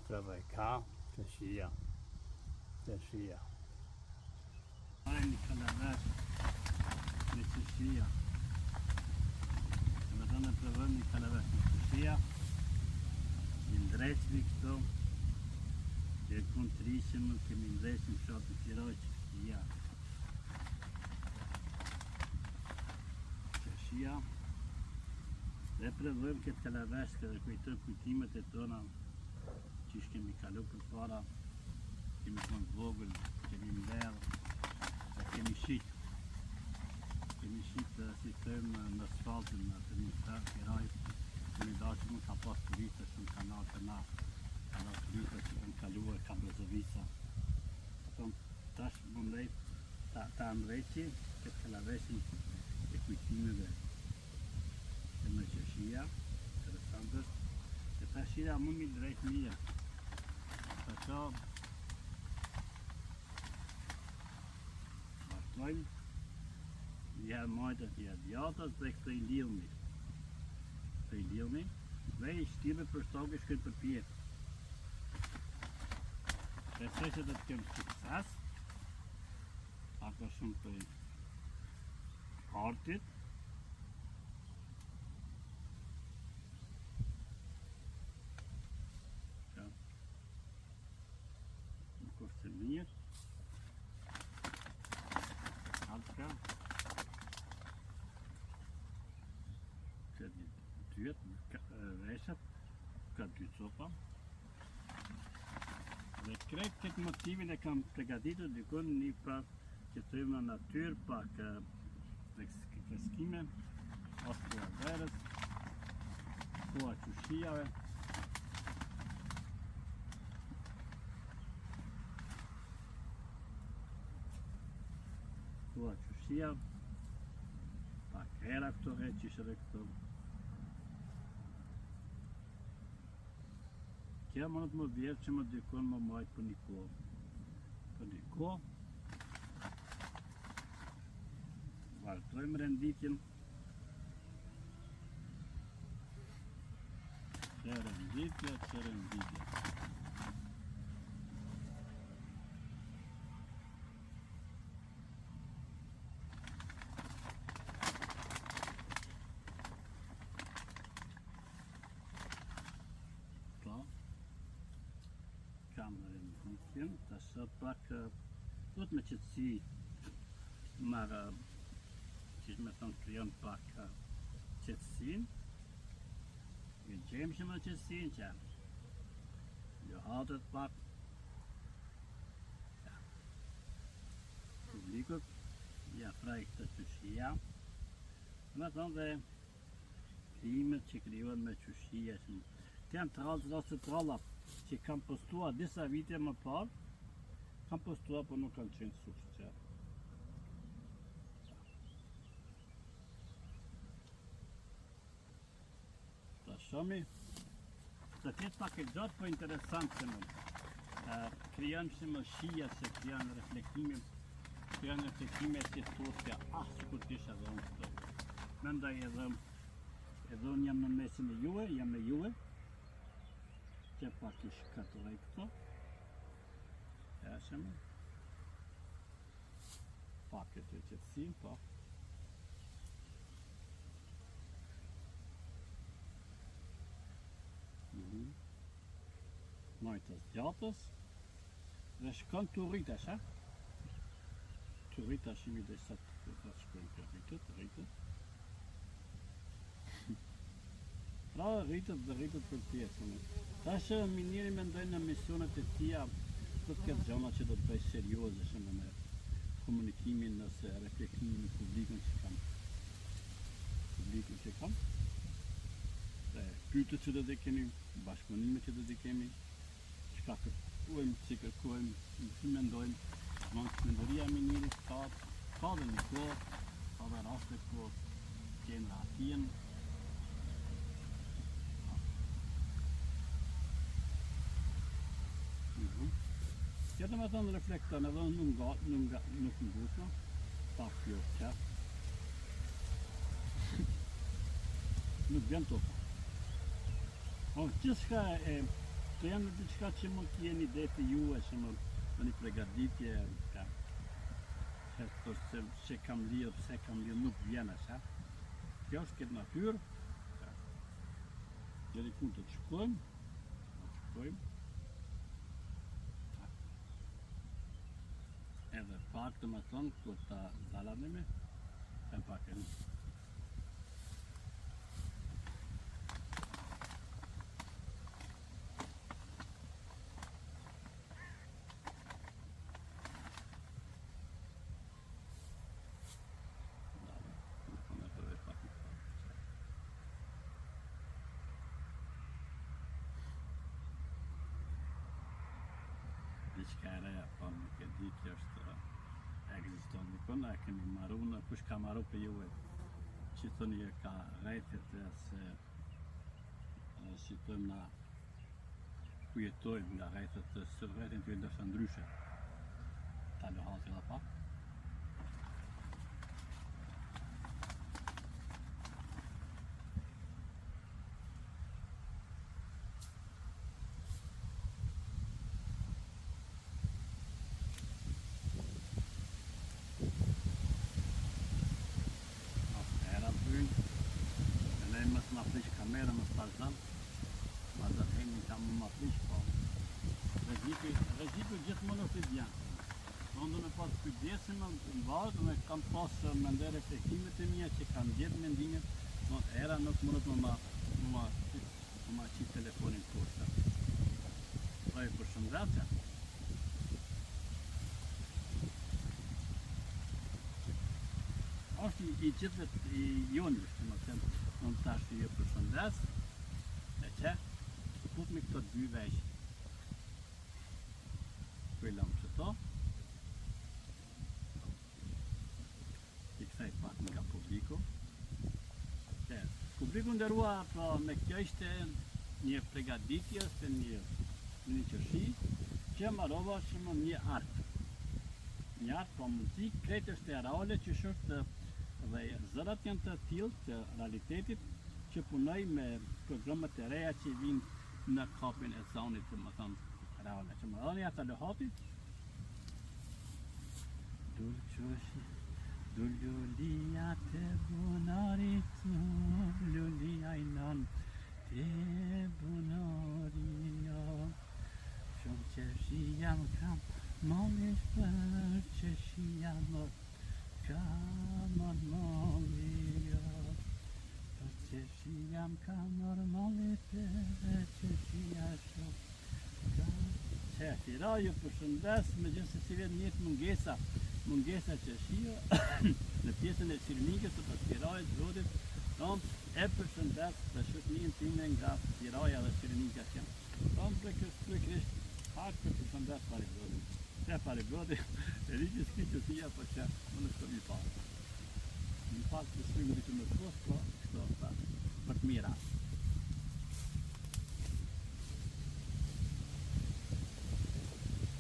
provoj ka, të shia. Një kalavesh me qëshia. Dhe të në provojmë një kalavesh me qëshia. I ndreqvi këto. Që e kun të rishim, kemi ndreqim shatë të tjeroj qëshia. Dhe provojmë këtë kalavesh këtë kujtoj kujtimet e tona që ish kemi kalu për para. Kemi konë vogël, kemi mlerë. Dhe kemi shqit si tëmë në asfaltin të një të kjeraj. Kemi dashë më ka pas turista shumë kanal të na. Kanal turista që kanë kaluar ka Brezovica. Tash më mrejt ta mrejti këtë kalaveshin e kujtimeve e më qëshia. Interesantës. E ta shira më mi drejt mija. Ta qa vazhdojmë. Njëherë majtë atje djatës dhe këtë i lilmi. Dhe i shtibe për stokë shkën për pjetë. Besoj që do të kemë sukses. Ako shumë për artit. Në kështë të mirë. Altka. Këtë dyet, reshat, ka dy copa. Dhe krejt këtë motivin e kam pregaditur dikun një pak që të imë në natyrë, pak freskime, ose të verës, koha qushijave. Koha qushia, pak hera këto he, qishë dhe këto. Kja më në të më vjerë që më dykon më majtë për një kohë. Vazhdojmë renditjen. Që renditja. Kam në renditjen, të sot pak do të me qëtësi marë që me thonë kryon pak qëtësin. Ju gjemë që më qëtësin që ju hatët pak. Publikut, ja fraj këtë qushia. Me thonë dhe krimet që kryon me qushia. Të janë trallë ose trallat që kam postua disa vite më parë, kam postua por nuk kanë qenë sukses. Ta shomi, të tjetë pak e gjatë, po interesant që më krijan që më shia se krijan reflektime që tosja, sikur t'isha dhe unë këto. Mendoj edhe unë jam në mesin e juve, jam me juve, që pak i shkatërej këto. Eshëm. Pak e të qëtësim, po. Majtës gjatës. Dhe shkon të rritesh, ha? Të rritesh imi dhe sa të shkojnë të rritët. Pra rritët për pjesën. Tash miniri me ndojnë në misionet e tia, do të këtë gjona që do të bëj serioze shumë me komunikimin nëse reflektimin në publikun që kam. Dhe pyetët që do të kemi, bashkëpunimet që do të kemi, çka kërkojmë, si kërkojmë, si mendojmë, mendoria e minirit ka dhe një kohë, ka dhe raste ku kemi atjen. Që të me thënë reflekton edhe nuk ngusma, pak jo qef. Nuk bjen topa. Gjithë shka Këto janë diçka që mund të jeni ide të juve që më një përgatitje ka. Se kam lirë, pse kam lirë nuk vjen asha. Kjo është këtë natyrë. Deri ku të shkojmë. Edhe pak të më thonë, kur ta zalanime, e pak e një. Diçka e reja, po nuk e di kjo është ekziston nikon, e keni marru në kush ka marru për juve që thoni e ka rejtet e se si thënë na ku jetojmë nga rejtet së rejtin të ndërsa ndryshe ta lëhati dhe pak. Kamera më spazdan, ma da themi ka më ma prish, po rreziku gjithmonë është i djanë. Unë me pas kujdesim në varë, me kam pas mendere reflektimet e mia që kam gjetë mendimet, era nuk mundet më qitë telefonin poshtë. Oj, përshëndetje. Është i gjithëve i jonë, që më them, unë tash të ju përshëndes, e që, put me këto dy vesh. Këllëm që to, i këthej pak nga publiku. Publiku ndërrua, me kjo ishte një pregaditje, se një qërshi, që marrova që më një artë. Një artë, po muzik, kretë është e reale që shështë dhe zërat janë të tillë të realitetit që punoj me programet e reja që vinë në kapin e zonit të më thënë reale. Që më dhoni ata lëhatit. Dullulia të bunarit, dullulia i nan të bunaria. Shumë qërshi jam kam, monish për qërshi jam mërë. Kamar molia, qeshia më kamar molite, qeshia shumë. Qeshira ju përshëndes, me gjithë se si vetë njëtë mungesa qeshia, në pjesën e Sirnikës të Sirajës Zotit, e përshëndes dhe shëtnin time nga Siraja dhe Sirnikës jam. Për kështë haqë për përshëndes pari Zotit. Se pari Zotit, e rikës këtë qësia për që më në shtë mi parë. Mi parë të sëmë në të më